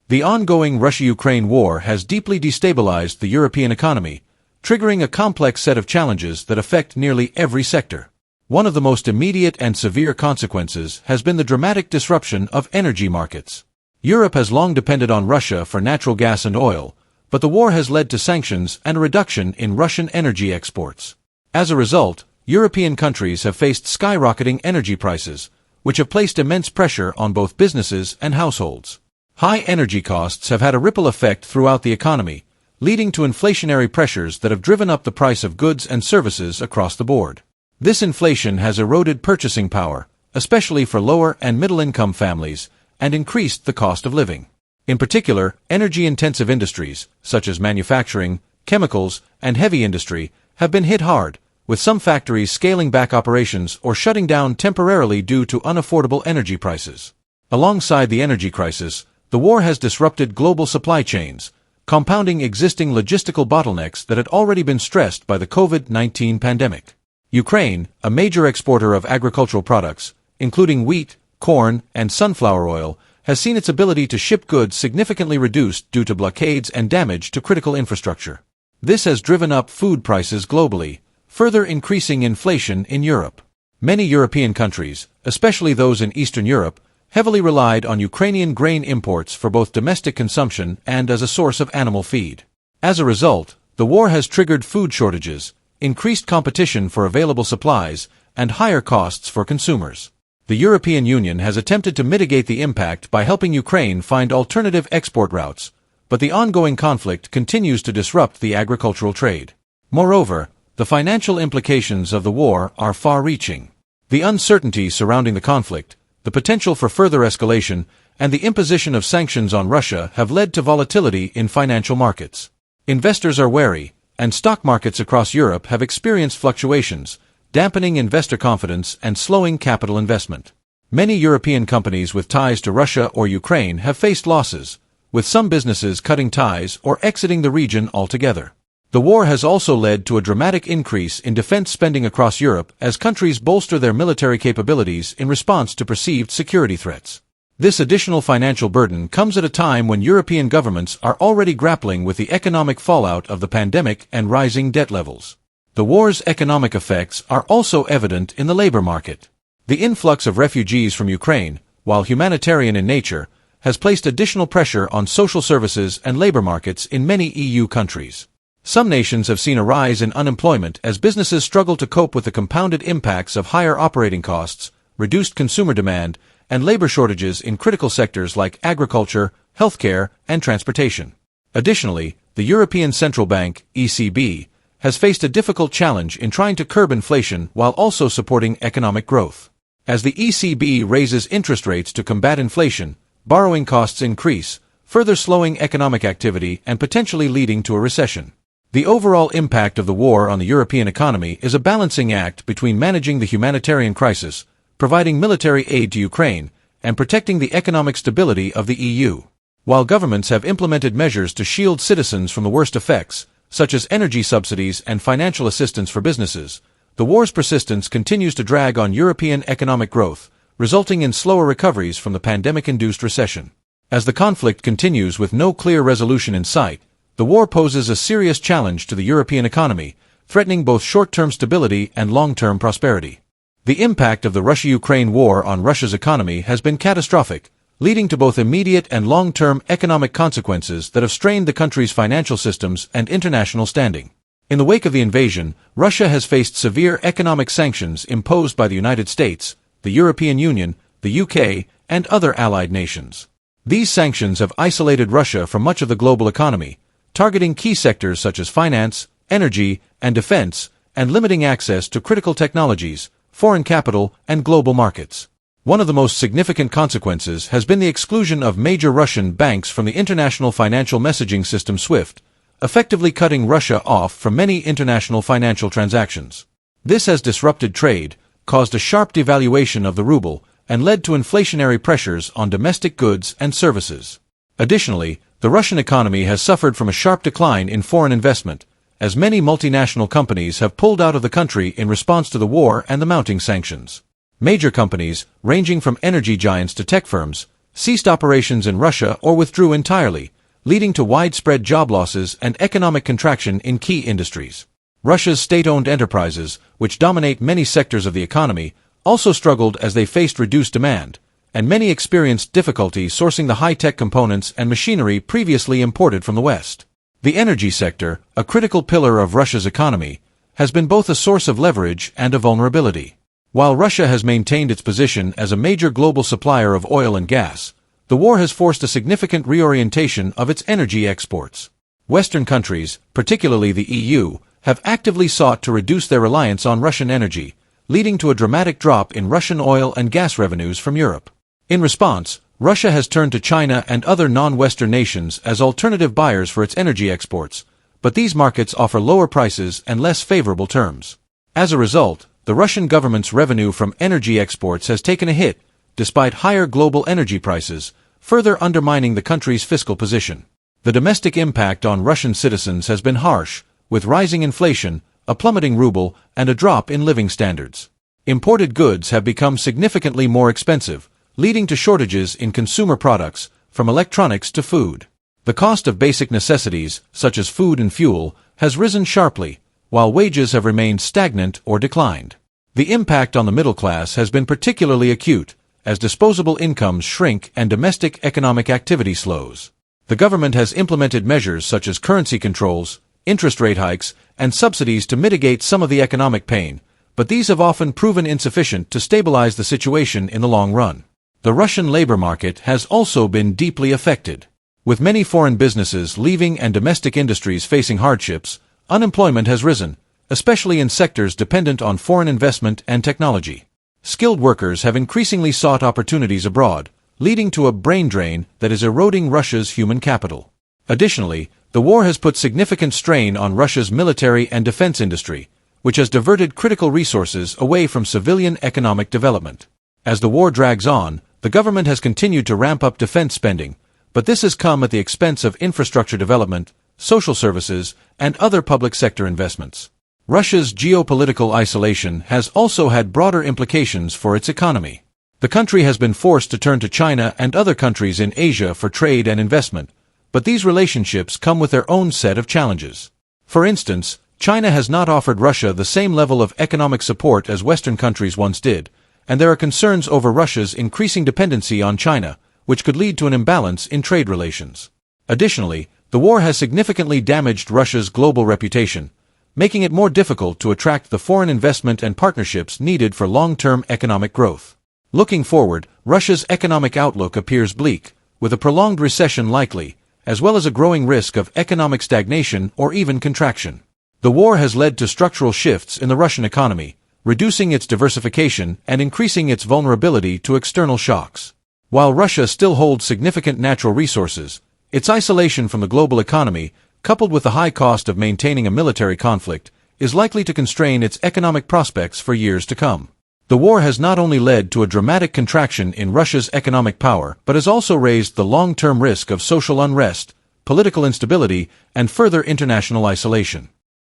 The ongoing Russia-Ukraine war has deeply destabilized the European economy, triggering a complex set of challenges that affect nearly every sector. One of the most immediate and severe consequences has been the dramatic disruption of energy markets. Europe has long depended on Russia for natural gas and oil, but the war has led to sanctions and a reduction in Russian energy exports. As a result, European countries have faced skyrocketing energy prices, which have placed immense pressure on both businesses and households. High energy costs have had a ripple effect throughout the economy, leading to inflationary pressures that have driven up the price of goods and services across the board. This inflation has eroded purchasing power, especially for lower and middle-income families, and increased the cost of living. In particular, energy-intensive industries, such as manufacturing, chemicals, and heavy industry, have been hit hard, with some factories scaling back operations or shutting down temporarily due to unaffordable energy prices. Alongside the energy crisis, the war has disrupted global supply chains, compounding existing logistical bottlenecks that had already been stressed by the COVID-19 pandemic. Ukraine, a major exporter of agricultural products, including wheat, corn, and sunflower oil, has seen its ability to ship goods significantly reduced due to blockades and damage to critical infrastructure. This has driven up food prices globally, further increasing inflation in Europe. Many European countries, especially those in Eastern Europe, heavily relied on Ukrainian grain imports for both domestic consumption and as a source of animal feed. As a result, the war has triggered food shortages, increased competition for available supplies, and higher costs for consumers. The European Union has attempted to mitigate the impact by helping Ukraine find alternative export routes, but the ongoing conflict continues to disrupt the agricultural trade. Moreover, the financial implications of the war are far-reaching. The uncertainty surrounding the conflict, the potential for further escalation, and the imposition of sanctions on Russia have led to volatility in financial markets. Investors are wary, and stock markets across Europe have experienced fluctuations, dampening investor confidence and slowing capital investment. Many European companies with ties to Russia or Ukraine have faced losses, with some businesses cutting ties or exiting the region altogether. The war has also led to a dramatic increase in defense spending across Europe as countries bolster their military capabilities in response to perceived security threats. This additional financial burden comes at a time when European governments are already grappling with the economic fallout of the pandemic and rising debt levels. The war's economic effects are also evident in the labor market. The influx of refugees from Ukraine, while humanitarian in nature, has placed additional pressure on social services and labor markets in many EU countries. Some nations have seen a rise in unemployment as businesses struggle to cope with the compounded impacts of higher operating costs, reduced consumer demand, and labor shortages in critical sectors like agriculture, healthcare, and transportation. Additionally, the European Central Bank, ECB, has faced a difficult challenge in trying to curb inflation while also supporting economic growth. As the ECB raises interest rates to combat inflation, borrowing costs increase, further slowing economic activity and potentially leading to a recession. The overall impact of the war on the European economy is a balancing act between managing the humanitarian crisis, providing military aid to Ukraine, and protecting the economic stability of the EU. While governments have implemented measures to shield citizens from the worst effects, such as energy subsidies and financial assistance for businesses, the war's persistence continues to drag on European economic growth, resulting in slower recoveries from the pandemic-induced recession. As the conflict continues with no clear resolution in sight, the war poses a serious challenge to the European economy, threatening both short-term stability and long-term prosperity. The impact of the Russia-Ukraine war on Russia's economy has been catastrophic, leading to both immediate and long-term economic consequences that have strained the country's financial systems and international standing. In the wake of the invasion, Russia has faced severe economic sanctions imposed by the United States, the European Union, the UK, and other allied nations. These sanctions have isolated Russia from much of the global economy, targeting key sectors such as finance, energy, and defense, and limiting access to critical technologies, foreign capital, and global markets. One of the most significant consequences has been the exclusion of major Russian banks from the international financial messaging system SWIFT, effectively cutting Russia off from many international financial transactions. This has disrupted trade, caused a sharp devaluation of the ruble, and led to inflationary pressures on domestic goods and services. Additionally, the Russian economy has suffered from a sharp decline in foreign investment, as many multinational companies have pulled out of the country in response to the war and the mounting sanctions. Major companies, ranging from energy giants to tech firms, ceased operations in Russia or withdrew entirely, leading to widespread job losses and economic contraction in key industries. Russia's state-owned enterprises, which dominate many sectors of the economy, also struggled as they faced reduced demand, and many experienced difficulty sourcing the high-tech components and machinery previously imported from the West. The energy sector, a critical pillar of Russia's economy, has been both a source of leverage and a vulnerability. While Russia has maintained its position as a major global supplier of oil and gas, the war has forced a significant reorientation of its energy exports. Western countries, particularly the EU, have actively sought to reduce their reliance on Russian energy, leading to a dramatic drop in Russian oil and gas revenues from Europe. In response, Russia has turned to China and other non-Western nations as alternative buyers for its energy exports, but these markets offer lower prices and less favorable terms. As a result, the Russian government's revenue from energy exports has taken a hit, despite higher global energy prices, further undermining the country's fiscal position. The domestic impact on Russian citizens has been harsh, with rising inflation, a plummeting ruble, and a drop in living standards. Imported goods have become significantly more expensive, leading to shortages in consumer products, from electronics to food. The cost of basic necessities, such as food and fuel, has risen sharply, while wages have remained stagnant or declined. The impact on the middle class has been particularly acute, as disposable incomes shrink and domestic economic activity slows. The government has implemented measures such as currency controls, interest rate hikes, and subsidies to mitigate some of the economic pain, but these have often proven insufficient to stabilize the situation in the long run. The Russian labor market has also been deeply affected. With many foreign businesses leaving and domestic industries facing hardships, unemployment has risen, especially in sectors dependent on foreign investment and technology. Skilled workers have increasingly sought opportunities abroad, leading to a brain drain that is eroding Russia's human capital. Additionally, the war has put significant strain on Russia's military and defense industry, which has diverted critical resources away from civilian economic development. As the war drags on, the government has continued to ramp up defense spending, but this has come at the expense of infrastructure development, social services, and other public sector investments. Russia's geopolitical isolation has also had broader implications for its economy. The country has been forced to turn to China and other countries in Asia for trade and investment, but these relationships come with their own set of challenges. For instance, China has not offered Russia the same level of economic support as Western countries once did, and there are concerns over Russia's increasing dependency on China, which could lead to an imbalance in trade relations. Additionally, the war has significantly damaged Russia's global reputation, making it more difficult to attract the foreign investment and partnerships needed for long-term economic growth. Looking forward, Russia's economic outlook appears bleak, with a prolonged recession likely, as well as a growing risk of economic stagnation or even contraction. The war has led to structural shifts in the Russian economy, reducing its diversification and increasing its vulnerability to external shocks. While Russia still holds significant natural resources, its isolation from the global economy, coupled with the high cost of maintaining a military conflict, is likely to constrain its economic prospects for years to come. The war has not only led to a dramatic contraction in Russia's economic power, but has also raised the long-term risk of social unrest, political instability, and further international isolation.